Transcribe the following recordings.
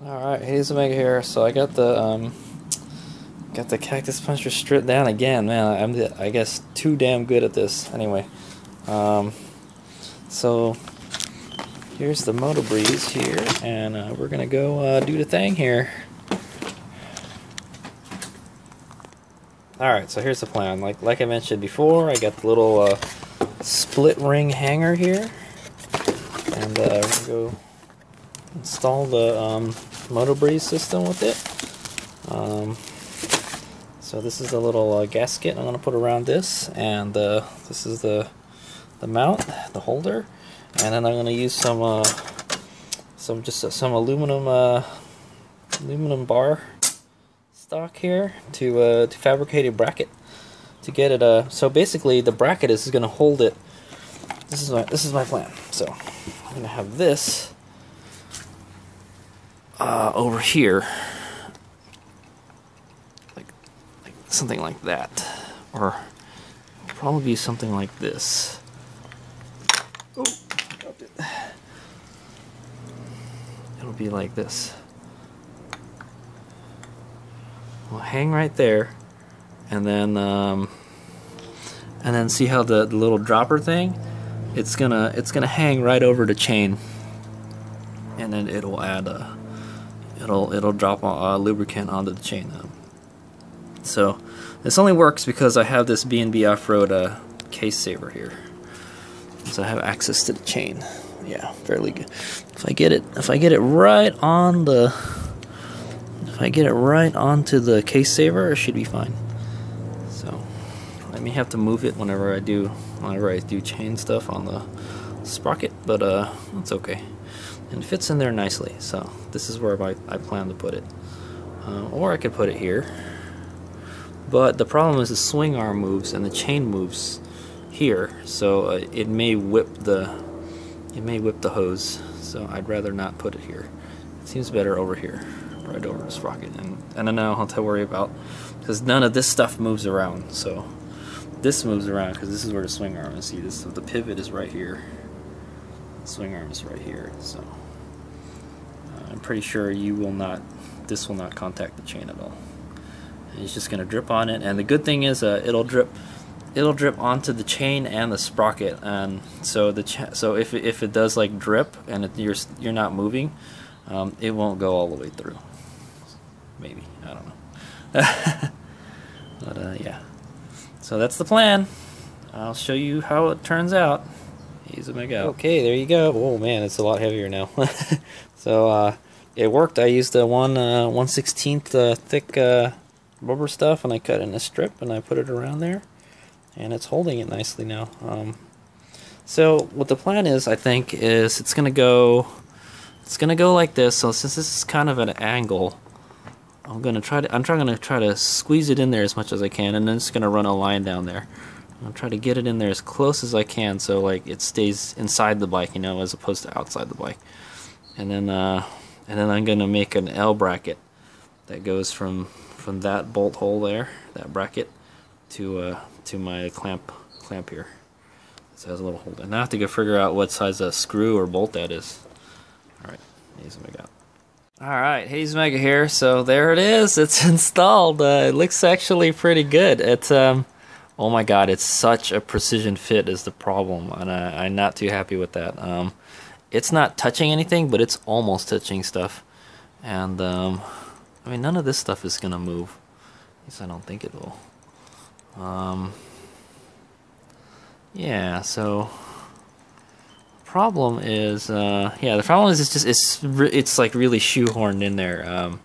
Alright, HadesOmega here. So I got the cactus puncher stripped down again. Man, I guess too damn good at this. Anyway, so here's the Motobriiz here, and we're gonna go do the thing here. Alright, so here's the plan. Like I mentioned before, I got the little split ring hanger here, and we're gonna go install the Motobriiz system with it. So this is the little gasket I'm going to put around this, and this is the mount, the holder, and then I'm going to use some aluminum bar stock here to fabricate a bracket to get it. So basically, the bracket is going to hold it. This is my plan. So I'm going to have this over here, like something like that, or probably something like this. Oh, I dropped it. It'll be like this. We'll hang right there, and then see how the little dropper thing, it's gonna hang right over the chain, and then it'll add it'll drop lubricant onto the chain. So this only works because I have this B&B off-road case saver here, so I have access to the chain. Yeah, fairly good. If I get it right on the, onto the case saver, it should be fine. So I may have to move it whenever I do chain stuff on the sprocket, but it's okay. And it fits in there nicely, so this is where I plan to put it. Or I could put it here. But the problem is the swing arm moves and the chain moves here, so it may whip the hose. So I'd rather not put it here. It seems better over here, right over the sprocket. And I don't have to worry about, because none of this stuff moves around. So this moves around because this is where the swing arm is. See, the pivot is right here. The swing arm is right here. So I'm pretty sure this will not contact the chain at all. And it's just gonna drip on it, and the good thing is it'll drip onto the chain and the sprocket, and so if it does like drip and you're not moving, it won't go all the way through. Maybe, I don't know. But yeah, so that's the plan. I'll show you how it turns out. HadesOmega. Okay, there you go. Oh man, it's a lot heavier now. So it worked. I used a 1/16 thick rubber stuff, and I cut in a strip and I put it around there, and it's holding it nicely now. So what the plan is, I think, is it's gonna go like this. So since this is kind of an angle, I'm gonna try to squeeze it in there as much as I can, and then it's gonna run a line down there. I'll try to get it in there as close as I can, so like it stays inside the bike, as opposed to outside the bike. And then I'm gonna make an L bracket that goes from that bolt hole there, that bracket, to my clamp here. So it has a little hole. And I have to go figure out what size of screw or bolt that is. All right, HadesOmega. All right, HadesOmega here. So there it is. It's installed. It looks actually pretty good. It's oh my god, it's such a precision fit is the problem, and I'm not too happy with that. It's not touching anything, but it's almost touching stuff. And I mean, none of this stuff is gonna move. At least I don't think it will. Yeah, so problem is the problem is it's like really shoehorned in there.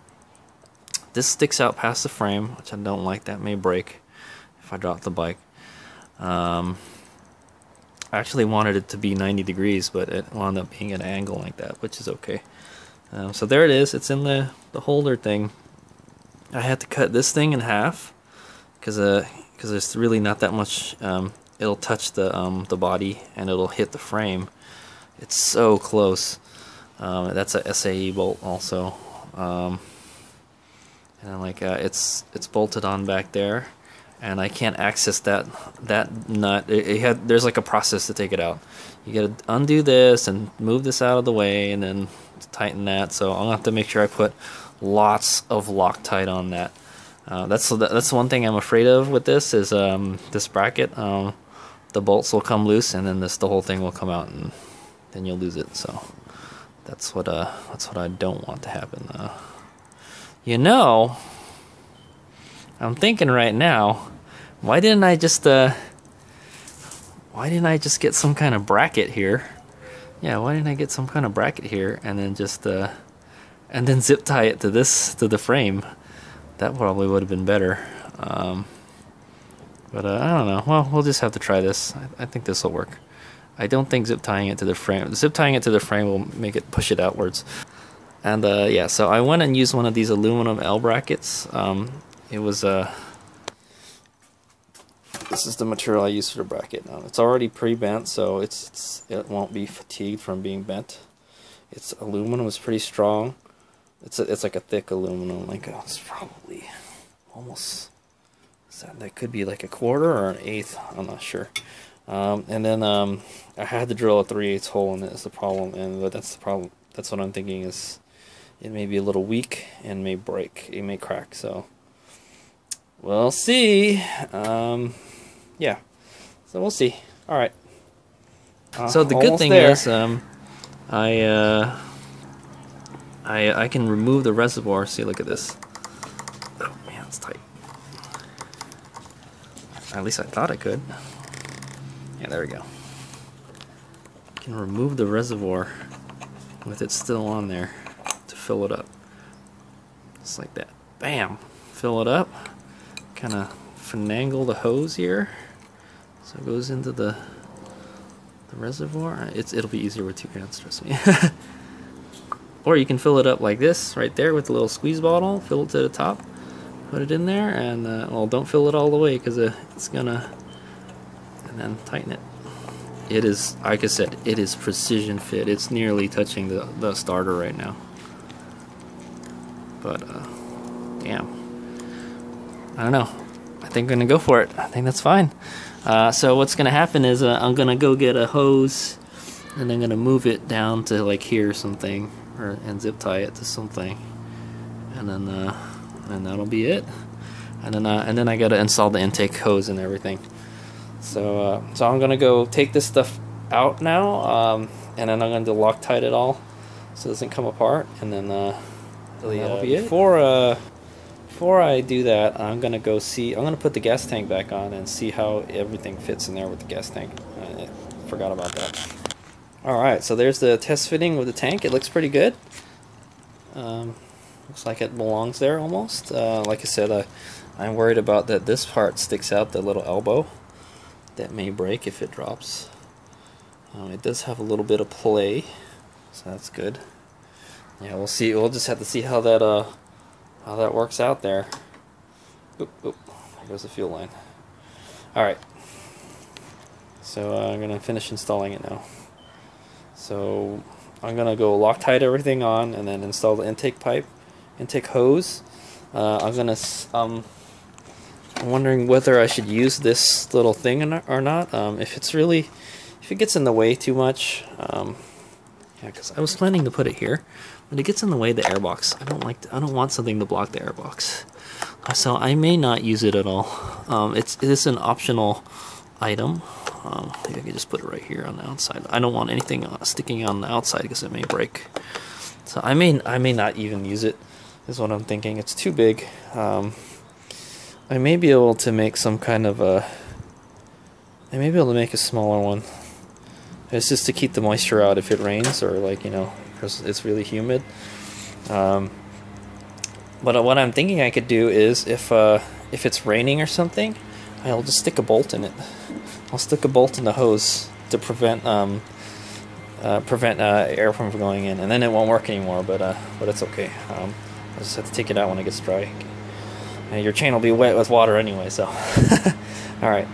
This sticks out past the frame, which I don't like. That may break if I drop the bike. I actually wanted it to be 90 degrees, but it wound up being an angle like that, which is okay. So there it is. It's in the holder thing. I had to cut this thing in half because there's really not that much. It'll touch the body and it'll hit the frame. It's so close. That's a SAE bolt also, and like it's bolted on back there, and I can't access that nut. There's like a process to take it out. You gotta undo this and move this out of the way, and then tighten that. So I'll have to make sure I put lots of Loctite on that. That's one thing I'm afraid of with this is this bracket. The bolts will come loose, and then the whole thing will come out, and then you'll lose it. So that's what I don't want to happen. You know, I'm thinking right now, why didn't I just get some kind of bracket here? Yeah, why didn't I get some kind of bracket here and then just and then zip tie it to the frame? That probably would have been better. But I don't know. Well, we'll just have to try this. I think this will work. I don't think zip tying it to the frame. Zip tying it to the frame will make it push it outwards. And yeah, so I went and used one of these aluminum L brackets. It was this is the material I used for the bracket. It's already pre-bent, so it won't be fatigued from being bent. It's aluminum. It's pretty strong. It's like a thick aluminum. Like it's probably almost. That could be like a quarter or an eighth. I'm not sure. And then I had to drill a 3/8 hole in it. Is the problem, but that's the problem. That's what I'm thinking is. It may be a little weak and may break. It may crack. So we'll see. Yeah. So we'll see. All right. So the good thing is, I can remove the reservoir. See, look at this. Oh man, it's tight. At least I thought I could. Yeah, there we go. I can remove the reservoir with it still on there. Fill it up just like that. Bam! Fill it up. Kind of finagle the hose here so it goes into the reservoir. It'll be easier with 2 hands, trust me. Or you can fill it up like this right there with a little squeeze bottle. Fill it to the top, put it in there, and well, don't fill it all the way because it's gonna. And then tighten it. It is, like I said, it is precision fit. It's nearly touching the starter right now. But damn, I don't know. I think I'm gonna go for it. I think that's fine. So what's gonna happen is I'm gonna go get a hose, and I'm gonna move it down to like here or something, and zip tie it to something, and then that'll be it. And then I gotta install the intake hose and everything. So I'm gonna go take this stuff out now, and then I'm gonna Loctite it all so it doesn't come apart, and then. That'll be it. Before I do that, I'm gonna go see. I'm gonna put the gas tank back on and see how everything fits in there with the gas tank. I forgot about that. All right, so there's the test fitting with the tank. It looks pretty good. Looks like it belongs there almost. Like I said, I'm worried about that. This part sticks out, the little elbow. That may break if it drops. It does have a little bit of play, so that's good. Yeah, we'll see. We'll just have to see how that works out there. Oop, oop. There goes the fuel line. All right. So I'm gonna finish installing it now. So I'm gonna go Loctite everything on, and then install the intake pipe, intake hose. I'm wondering whether I should use this little thing or not. If it gets in the way too much. Yeah, because I was planning to put it here, but it gets in the way of the airbox. I don't want something to block the airbox, so I may not use it at all. It is an optional item. Maybe I can just put it right here on the outside. I don't want anything sticking on the outside because it may break. So I may not even use it. Is what I'm thinking. It's too big. I may be able to make some kind of a. I may be able to make a smaller one. It's just to keep the moisture out if it rains or because it's really humid. But what I'm thinking I could do is if it's raining or something, I'll just stick a bolt in it. I'll stick a bolt in the hose to prevent air from going in, and then it won't work anymore. But it's okay. I'll just have to take it out when it gets dry. Your chain will be wet with water anyway. So, all right.